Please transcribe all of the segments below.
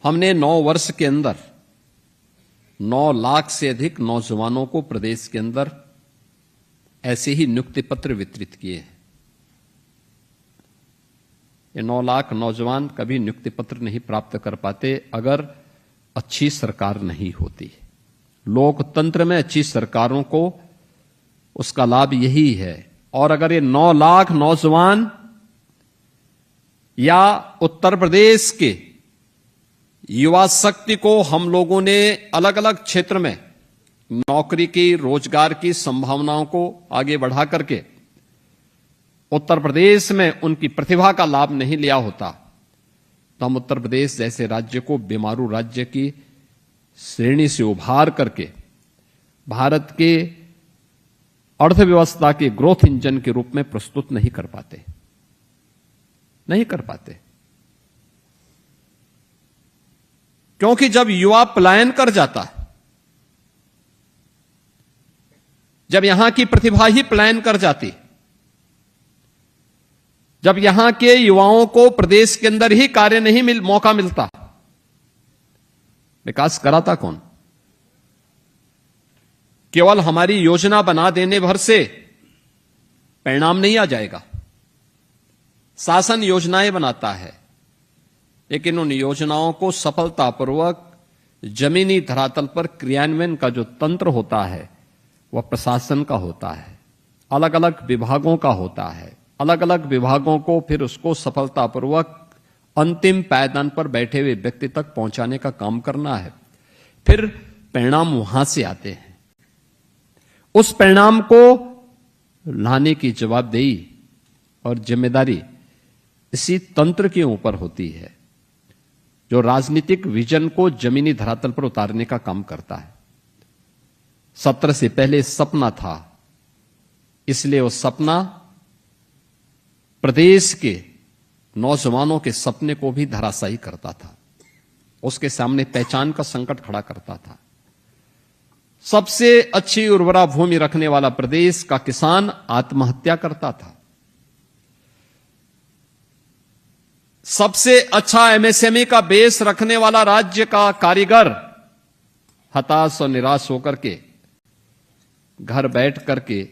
हमने 9 वर्ष के अंदर 9 लाख से अधिक नौजवानों को प्रदेश के अंदर ऐसे ही नियुक्ति पत्र वितरित किए हैं। ये 9 लाख नौजवान कभी नियुक्ति पत्र नहीं प्राप्त कर पाते अगर अच्छी सरकार नहीं होती। लोकतंत्र में अच्छी सरकारों को उसका लाभ यही है। और अगर ये 9 लाख नौजवान या उत्तर प्रदेश के युवा शक्ति को हम लोगों ने अलग अलग क्षेत्र में नौकरी की, रोजगार की संभावनाओं को आगे बढ़ा करके उत्तर प्रदेश में उनकी प्रतिभा का लाभ नहीं लिया होता तो हम उत्तर प्रदेश जैसे राज्य को बीमारू राज्य की श्रेणी से उभार करके भारत के अर्थव्यवस्था के ग्रोथ इंजन के रूप में प्रस्तुत नहीं कर पाते। क्योंकि जब युवा पलायन कर जाता है, जब यहां की प्रतिभा ही पलायन कर जाती, जब यहां के युवाओं को प्रदेश के अंदर ही कार्य नहीं मौका मिलता, विकास कराता कौन? केवल हमारी योजना बना देने भर से परिणाम नहीं आ जाएगा। शासन योजनाएं बनाता है, लेकिन उन योजनाओं को सफलतापूर्वक जमीनी धरातल पर क्रियान्वयन का जो तंत्र होता है वह प्रशासन का होता है, अलग अलग विभागों का होता है। अलग अलग विभागों को फिर उसको सफलतापूर्वक अंतिम पायदान पर बैठे हुए व्यक्ति तक पहुंचाने का काम करना है। फिर परिणाम वहां से आते हैं। उस परिणाम को लाने की जवाबदेही और जिम्मेदारी इसी तंत्र के ऊपर होती है जो राजनीतिक विजन को जमीनी धरातल पर उतारने का काम करता है। 17 से पहले सपना था, इसलिए वो सपना प्रदेश के नौजवानों के सपने को भी धराशायी करता था, उसके सामने पहचान का संकट खड़ा करता था। सबसे अच्छी उर्वरा भूमि रखने वाला प्रदेश का किसान आत्महत्या करता था। सबसे अच्छा एमएसएमई का बेस रखने वाला राज्य का कारीगर हताश और निराश होकर के घर बैठ करके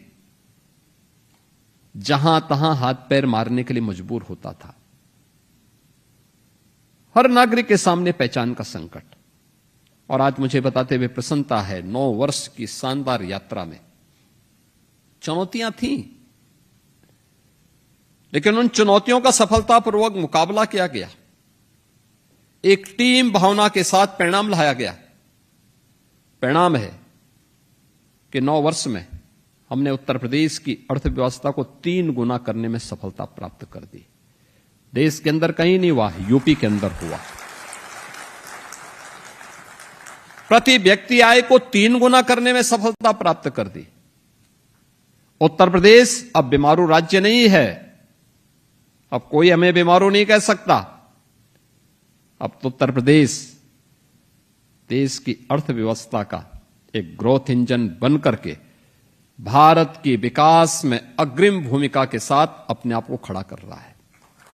जहां तहां हाथ पैर मारने के लिए मजबूर होता था। हर नागरिक के सामने पहचान का संकट। और आज मुझे बताते हुए प्रसन्नता है, 9 वर्ष की शानदार यात्रा में चुनौतियां थीं, लेकिन उन चुनौतियों का सफलतापूर्वक मुकाबला किया गया। एक टीम भावना के साथ परिणाम लाया गया। परिणाम है कि 9 वर्ष में हमने उत्तर प्रदेश की अर्थव्यवस्था को 3 गुना करने में सफलता प्राप्त कर दी। देश के अंदर कहीं नहीं हुआ, यूपी के अंदर हुआ। प्रति व्यक्ति आय को 3 गुना करने में सफलता प्राप्त कर दी। उत्तर प्रदेश अब बीमारू राज्य नहीं है। अब कोई हमें बीमारू नहीं कह सकता। अब तो उत्तर प्रदेश देश की अर्थव्यवस्था का एक ग्रोथ इंजन बन करके भारत के विकास में अग्रिम भूमिका के साथ अपने आप को खड़ा कर रहा है।